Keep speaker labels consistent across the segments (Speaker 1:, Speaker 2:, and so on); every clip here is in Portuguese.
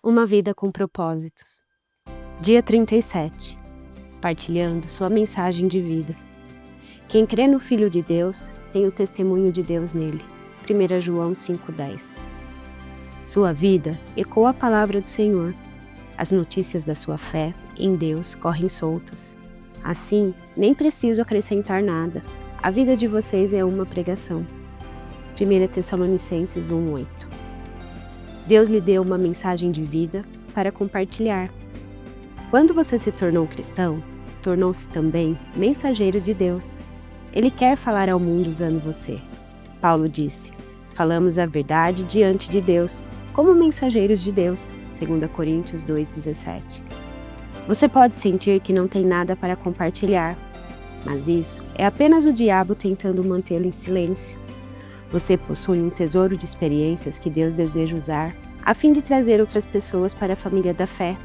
Speaker 1: Uma vida com propósitos. Dia 37. Partilhando sua mensagem de vida. Quem crê no Filho de Deus tem o testemunho de Deus nele. 1 João 5,10. Sua vida ecoa a palavra do Senhor. As notícias da sua fé em Deus correm soltas. Assim, nem preciso acrescentar nada. A vida de vocês é uma pregação. 1 Tessalonicenses 1,8. Deus lhe deu uma mensagem de vida para compartilhar. Quando você se tornou cristão, tornou-se também mensageiro de Deus. Ele quer falar ao mundo usando você. Paulo disse: falamos a verdade diante de Deus, como mensageiros de Deus. 2 Coríntios 2,17. Você pode sentir que não tem nada para compartilhar, mas isso é apenas o diabo tentando mantê-lo em silêncio. Você possui um tesouro de experiências que Deus deseja usar a fim de trazer outras pessoas para a família da fé.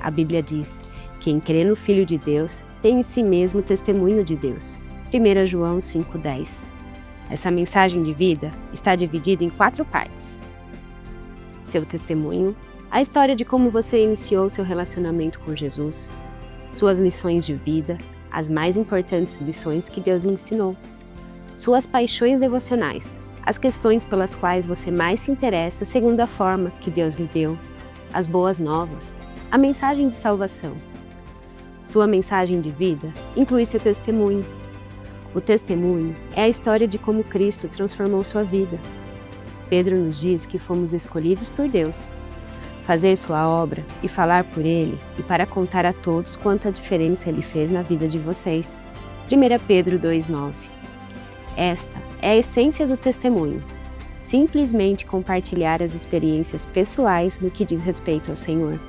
Speaker 1: A Bíblia diz: quem crê no Filho de Deus tem em si mesmo o testemunho de Deus. 1 João 5,10. Essa mensagem de vida está dividida em 4 partes. Seu testemunho, a história de como você iniciou seu relacionamento com Jesus, suas lições de vida, as mais importantes lições que Deus lhe ensinou, suas paixões devocionais, as questões pelas quais você mais se interessa segundo a forma que Deus lhe deu, as boas novas, a mensagem de salvação. Sua mensagem de vida inclui seu testemunho. O testemunho é a história de como Cristo transformou sua vida. Pedro nos diz que fomos escolhidos por Deus. Fazer sua obra e falar por Ele e para contar a todos quanta diferença Ele fez na vida de vocês. 1 Pedro 2,9. Esta é a essência do testemunho. Simplesmente compartilhar as experiências pessoais no que diz respeito ao Senhor.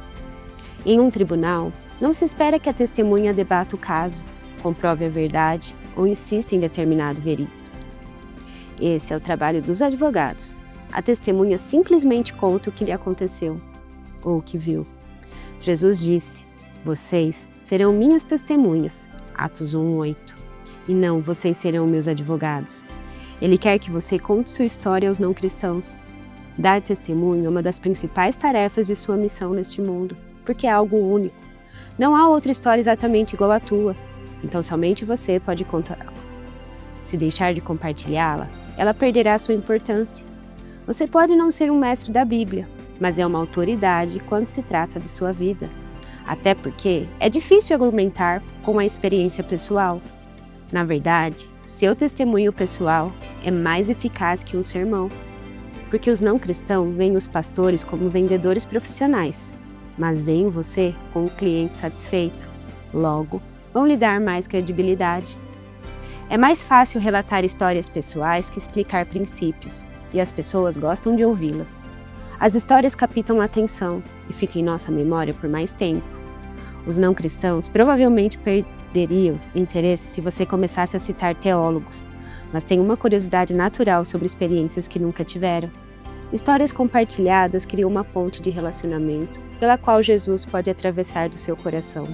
Speaker 1: Em um tribunal, não se espera que a testemunha debata o caso, comprove a verdade ou insista em determinado veredito. Esse é o trabalho dos advogados. A testemunha simplesmente conta o que lhe aconteceu ou o que viu. Jesus disse: vocês serão minhas testemunhas. Atos 1,8. E não, vocês serão meus advogados. Ele quer que você conte sua história aos não cristãos. Dar testemunho é uma das principais tarefas de sua missão neste mundo, porque é algo único. Não há outra história exatamente igual à tua, então somente você pode contá-la. Se deixar de compartilhá-la, ela perderá sua importância. Você pode não ser um mestre da Bíblia, mas é uma autoridade quando se trata de sua vida. Até porque é difícil argumentar com a experiência pessoal. Na verdade, seu testemunho pessoal é mais eficaz que um sermão, porque os não cristãos veem os pastores como vendedores profissionais, mas veem você como um cliente satisfeito. Logo, vão lhe dar mais credibilidade. É mais fácil relatar histórias pessoais que explicar princípios, e as pessoas gostam de ouvi-las. As histórias captam a atenção e ficam em nossa memória por mais tempo. Os não cristãos provavelmente perderiam interesse se você começasse a citar teólogos, mas têm uma curiosidade natural sobre experiências que nunca tiveram. Histórias compartilhadas criam uma ponte de relacionamento pela qual Jesus pode atravessar do seu coração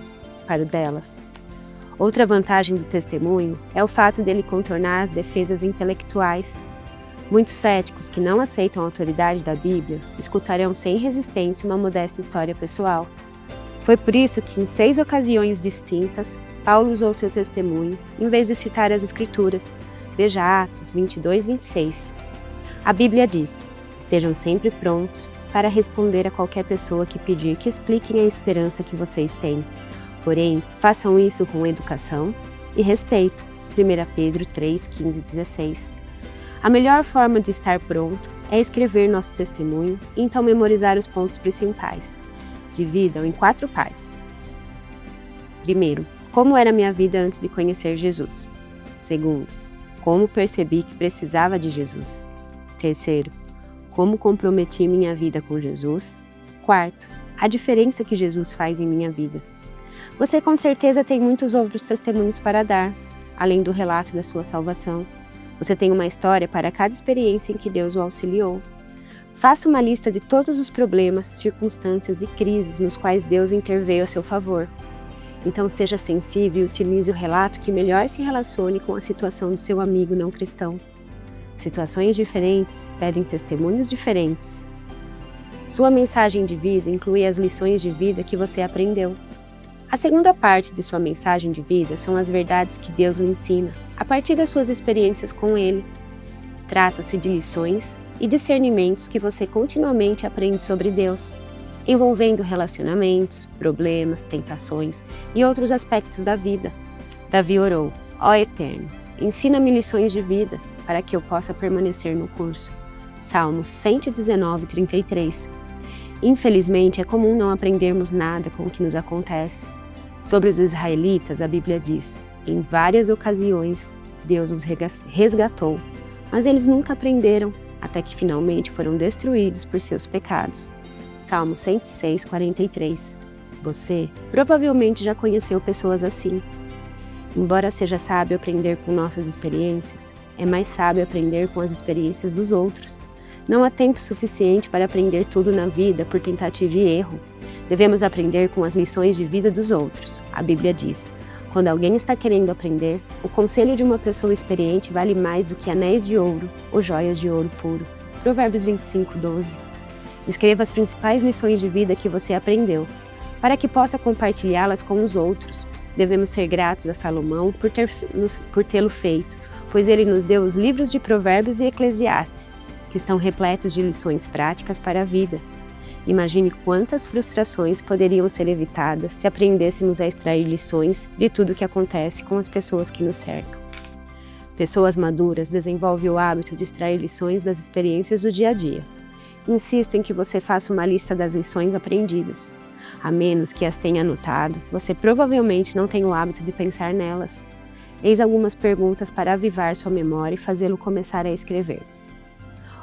Speaker 1: para o delas. Outra vantagem do testemunho é o fato dele contornar as defesas intelectuais. Muitos céticos que não aceitam a autoridade da Bíblia escutarão sem resistência uma modesta história pessoal. Foi por isso que, em 6 ocasiões distintas, Paulo usou seu testemunho, em vez de citar as Escrituras. Veja Atos 22:26. A Bíblia diz: estejam sempre prontos para responder a qualquer pessoa que pedir que expliquem a esperança que vocês têm. Porém, façam isso com educação e respeito. 1 Pedro 3:15-16. A melhor forma de estar pronto é escrever nosso testemunho e então memorizar os pontos principais. Dividam em 4 partes. Primeiro, como era minha vida antes de conhecer Jesus. Segundo, como percebi que precisava de Jesus. Terceiro, como comprometi minha vida com Jesus. Quarto, a diferença que Jesus faz em minha vida. Você com certeza tem muitos outros testemunhos para dar, além do relato da sua salvação. Você tem uma história para cada experiência em que Deus o auxiliou. Faça uma lista de todos os problemas, circunstâncias e crises nos quais Deus interveio a seu favor. Então seja sensível e utilize o relato que melhor se relacione com a situação do seu amigo não cristão. Situações diferentes pedem testemunhos diferentes. Sua mensagem de vida inclui as lições de vida que você aprendeu. A segunda parte de sua mensagem de vida são as verdades que Deus lhe ensina, a partir das suas experiências com Ele. Trata-se de lições e discernimentos que você continuamente aprende sobre Deus, envolvendo relacionamentos, problemas, tentações e outros aspectos da vida. Davi orou: ó Eterno, ensina-me lições de vida, para que eu possa permanecer no curso. Salmos 119, 33. Infelizmente, é comum não aprendermos nada com o que nos acontece. Sobre os israelitas, a Bíblia diz: em várias ocasiões, Deus os resgatou, mas eles nunca aprenderam, até que finalmente foram destruídos por seus pecados. Salmo 106, 43. Você provavelmente já conheceu pessoas assim. Embora seja sábio aprender com nossas experiências, é mais sábio aprender com as experiências dos outros. Não há tempo suficiente para aprender tudo na vida por tentativa e erro. Devemos aprender com as lições de vida dos outros. A Bíblia diz: quando alguém está querendo aprender, o conselho de uma pessoa experiente vale mais do que anéis de ouro ou joias de ouro puro. Provérbios 25, 12. Escreva as principais lições de vida que você aprendeu, para que possa compartilhá-las com os outros. Devemos ser gratos a Salomão por tê-lo feito, pois ele nos deu os livros de Provérbios e Eclesiastes, que estão repletos de lições práticas para a vida. Imagine quantas frustrações poderiam ser evitadas se aprendêssemos a extrair lições de tudo o que acontece com as pessoas que nos cercam. Pessoas maduras desenvolvem o hábito de extrair lições das experiências do dia a dia. Insisto em que você faça uma lista das lições aprendidas. A menos que as tenha anotado, você provavelmente não tem o hábito de pensar nelas. Eis algumas perguntas para avivar sua memória e fazê-lo começar a escrever.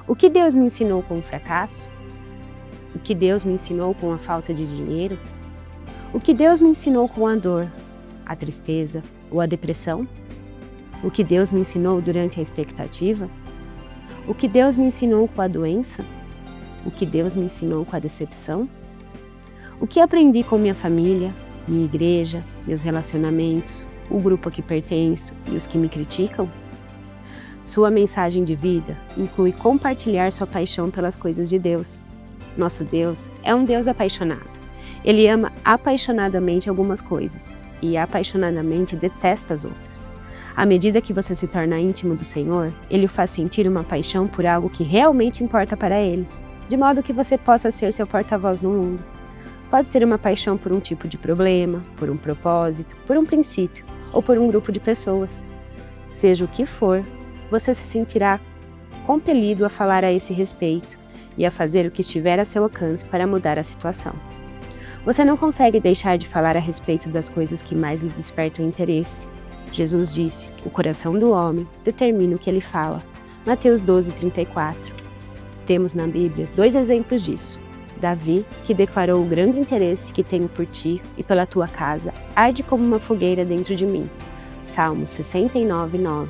Speaker 1: O que Deus me ensinou com o fracasso? O que Deus me ensinou com a falta de dinheiro? O que Deus me ensinou com a dor, a tristeza ou a depressão? O que Deus me ensinou durante a expectativa? O que Deus me ensinou com a doença? O que Deus me ensinou com a decepção? O que aprendi com minha família, minha igreja, meus relacionamentos, o grupo a que pertenço e os que me criticam? Sua mensagem de vida inclui compartilhar sua paixão pelas coisas de Deus. Nosso Deus é um Deus apaixonado. Ele ama apaixonadamente algumas coisas e apaixonadamente detesta as outras. À medida que você se torna íntimo do Senhor, Ele o faz sentir uma paixão por algo que realmente importa para Ele, de modo que você possa ser seu porta-voz no mundo. Pode ser uma paixão por um tipo de problema, por um propósito, por um princípio ou por um grupo de pessoas. Seja o que for, você se sentirá compelido a falar a esse respeito e a fazer o que estiver a seu alcance para mudar a situação. Você não consegue deixar de falar a respeito das coisas que mais lhe despertam interesse. Jesus disse: o coração do homem determina o que ele fala. Mateus 12, 34. Temos na Bíblia 2 exemplos disso. Davi, que declarou o grande interesse que tenho por ti e pela tua casa, arde como uma fogueira dentro de mim. Salmos 69, 9.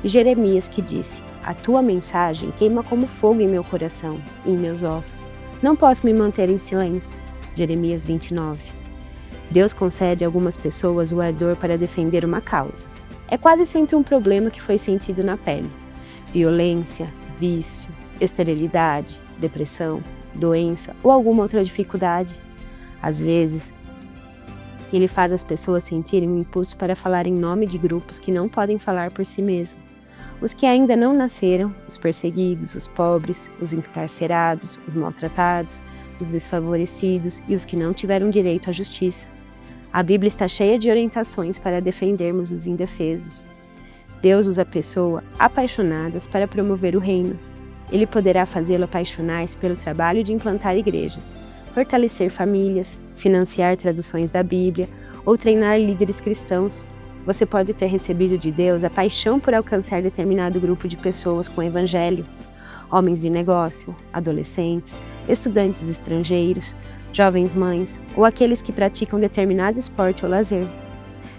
Speaker 1: E Jeremias, que disse: a tua mensagem queima como fogo em meu coração e em meus ossos. Não posso me manter em silêncio. Jeremias 29. Deus concede a algumas pessoas o ardor para defender uma causa. É quase sempre um problema que foi sentido na pele. Violência, vício, esterilidade, depressão, doença ou alguma outra dificuldade. Às vezes, Ele faz as pessoas sentirem um impulso para falar em nome de grupos que não podem falar por si mesmos. Os que ainda não nasceram, os perseguidos, os pobres, os encarcerados, os maltratados, os desfavorecidos e os que não tiveram direito à justiça. A Bíblia está cheia de orientações para defendermos os indefesos. Deus usa pessoas apaixonadas para promover o reino. Ele poderá fazê-lo apaixonar-se pelo trabalho de implantar igrejas, fortalecer famílias, financiar traduções da Bíblia ou treinar líderes cristãos. Você pode ter recebido de Deus a paixão por alcançar determinado grupo de pessoas com o Evangelho. Homens de negócio, adolescentes, estudantes estrangeiros, jovens mães ou aqueles que praticam determinado esporte ou lazer.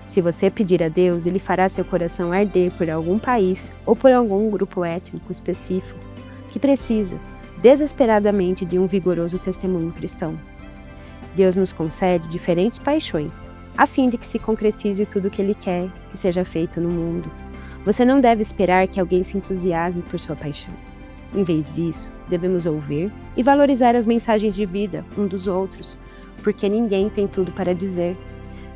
Speaker 1: Se você pedir a Deus, Ele fará seu coração arder por algum país ou por algum grupo étnico específico que precisa, desesperadamente, de um vigoroso testemunho cristão. Deus nos concede diferentes paixões, a fim de que se concretize tudo o que Ele quer que seja feito no mundo. Você não deve esperar que alguém se entusiasme por sua paixão. Em vez disso, devemos ouvir e valorizar as mensagens de vida um dos outros, porque ninguém tem tudo para dizer.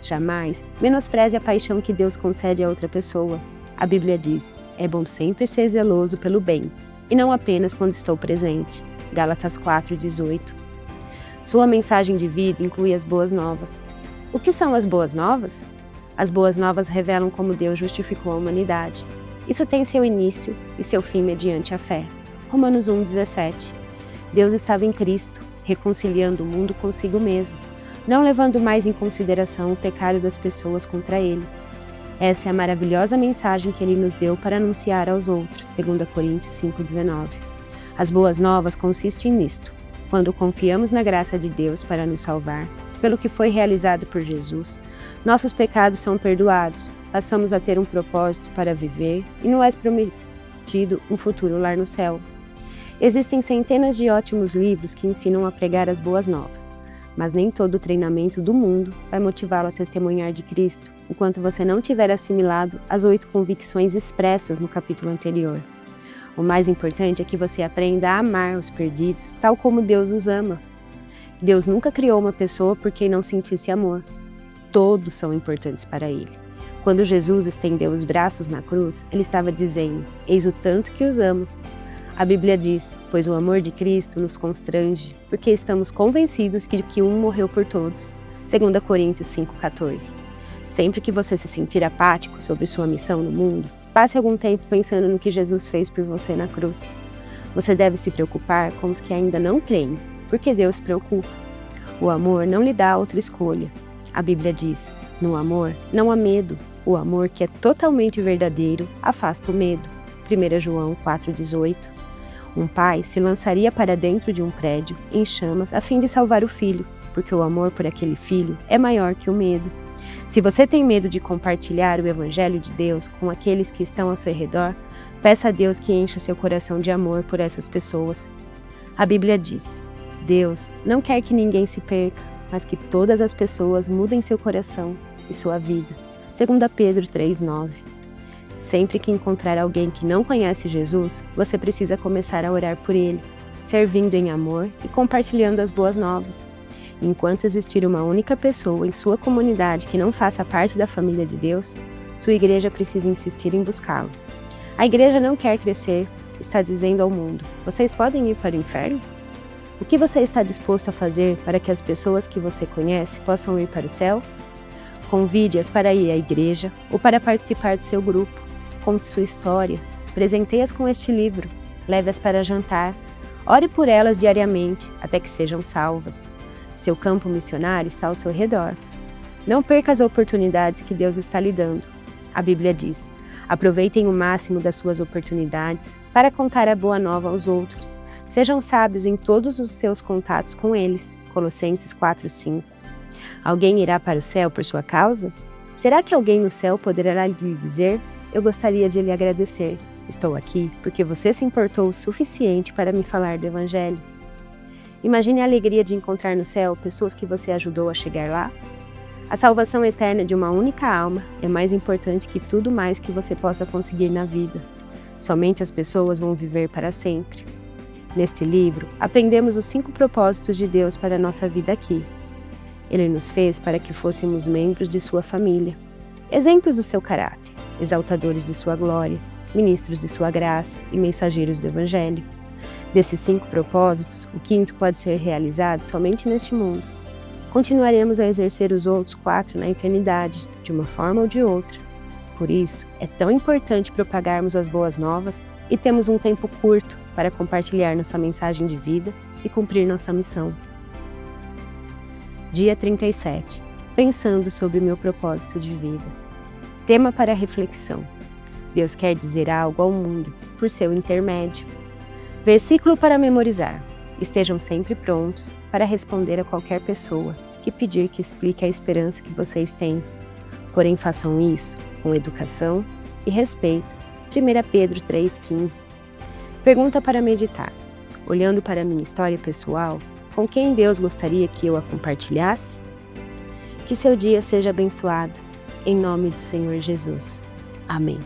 Speaker 1: Jamais menospreze a paixão que Deus concede a outra pessoa. A Bíblia diz: é bom sempre ser zeloso pelo bem, e não apenas quando estou presente. Gálatas 4:18. Sua mensagem de vida inclui as boas novas. O que são as boas novas? As boas novas revelam como Deus justificou a humanidade. Isso tem seu início e seu fim mediante a fé. Romanos 1:17. Deus estava em Cristo, reconciliando o mundo consigo mesmo, não levando mais em consideração o pecado das pessoas contra ele. Essa é a maravilhosa mensagem que ele nos deu para anunciar aos outros, 2 Coríntios 5:19. As boas novas consistem nisto: quando confiamos na graça de Deus para nos salvar, pelo que foi realizado por Jesus, nossos pecados são perdoados, passamos a ter um propósito para viver e nos é prometido um futuro lar no céu. Existem centenas de ótimos livros que ensinam a pregar as boas novas, mas nem todo o treinamento do mundo vai motivá-lo a testemunhar de Cristo, enquanto você não tiver assimilado as 8 convicções expressas no capítulo anterior. O mais importante é que você aprenda a amar os perdidos, tal como Deus os ama. Deus nunca criou uma pessoa por quem não sentisse amor. Todos são importantes para Ele. Quando Jesus estendeu os braços na cruz, Ele estava dizendo: eis o tanto que os amo. A Bíblia diz: pois o amor de Cristo nos constrange, porque estamos convencidos que um morreu por todos. 2 Coríntios 5:14. Sempre que você se sentir apático sobre sua missão no mundo, passe algum tempo pensando no que Jesus fez por você na cruz. Você deve se preocupar com os que ainda não creem, porque Deus se preocupa. O amor não lhe dá outra escolha. A Bíblia diz: no amor não há medo. O amor que é totalmente verdadeiro afasta o medo. 1 João 4:18. Um pai se lançaria para dentro de um prédio em chamas a fim de salvar o filho, porque o amor por aquele filho é maior que o medo. Se você tem medo de compartilhar o Evangelho de Deus com aqueles que estão ao seu redor, peça a Deus que encha seu coração de amor por essas pessoas. A Bíblia diz: Deus não quer que ninguém se perca, mas que todas as pessoas mudem seu coração e sua vida. 2 Pedro 3:9. Sempre que encontrar alguém que não conhece Jesus, você precisa começar a orar por ele, servindo em amor e compartilhando as boas novas. Enquanto existir uma única pessoa em sua comunidade que não faça parte da família de Deus, sua igreja precisa insistir em buscá-lo. A igreja não quer crescer, está dizendo ao mundo: vocês podem ir para o inferno? O que você está disposto a fazer para que as pessoas que você conhece possam ir para o céu? Convide-as para ir à igreja ou para participar do seu grupo. Conte sua história, presenteie-as com este livro, leve-as para jantar, ore por elas diariamente até que sejam salvas. Seu campo missionário está ao seu redor. Não perca as oportunidades que Deus está lhe dando. A Bíblia diz: aproveitem o máximo das suas oportunidades para contar a boa nova aos outros. Sejam sábios em todos os seus contatos com eles. Colossenses 4:5. Alguém irá para o céu por sua causa? Será que alguém no céu poderá lhe dizer: eu gostaria de lhe agradecer. Estou aqui porque você se importou o suficiente para me falar do Evangelho. Imagine a alegria de encontrar no céu pessoas que você ajudou a chegar lá. A salvação eterna de uma única alma é mais importante que tudo mais que você possa conseguir na vida. Somente as pessoas vão viver para sempre. Neste livro, aprendemos os 5 propósitos de Deus para a nossa vida aqui. Ele nos fez para que fôssemos membros de sua família, exemplos do seu caráter, exaltadores de sua glória, ministros de sua graça e mensageiros do Evangelho. Desses 5 propósitos, o 5º pode ser realizado somente neste mundo. Continuaremos a exercer os outros 4 na eternidade, de uma forma ou de outra. Por isso, é tão importante propagarmos as boas novas e temos um tempo curto para compartilhar nossa mensagem de vida e cumprir nossa missão. Dia 37. Pensando sobre o meu propósito de vida. Tema para reflexão: Deus quer dizer algo ao mundo por seu intermédio. Versículo para memorizar: estejam sempre prontos para responder a qualquer pessoa que pedir que explique a esperança que vocês têm. Porém, façam isso com educação e respeito. 1 Pedro 3,15. Pergunta para meditar: olhando para a minha história pessoal, com quem Deus gostaria que eu a compartilhasse? Que seu dia seja abençoado. Em nome do Senhor Jesus. Amém.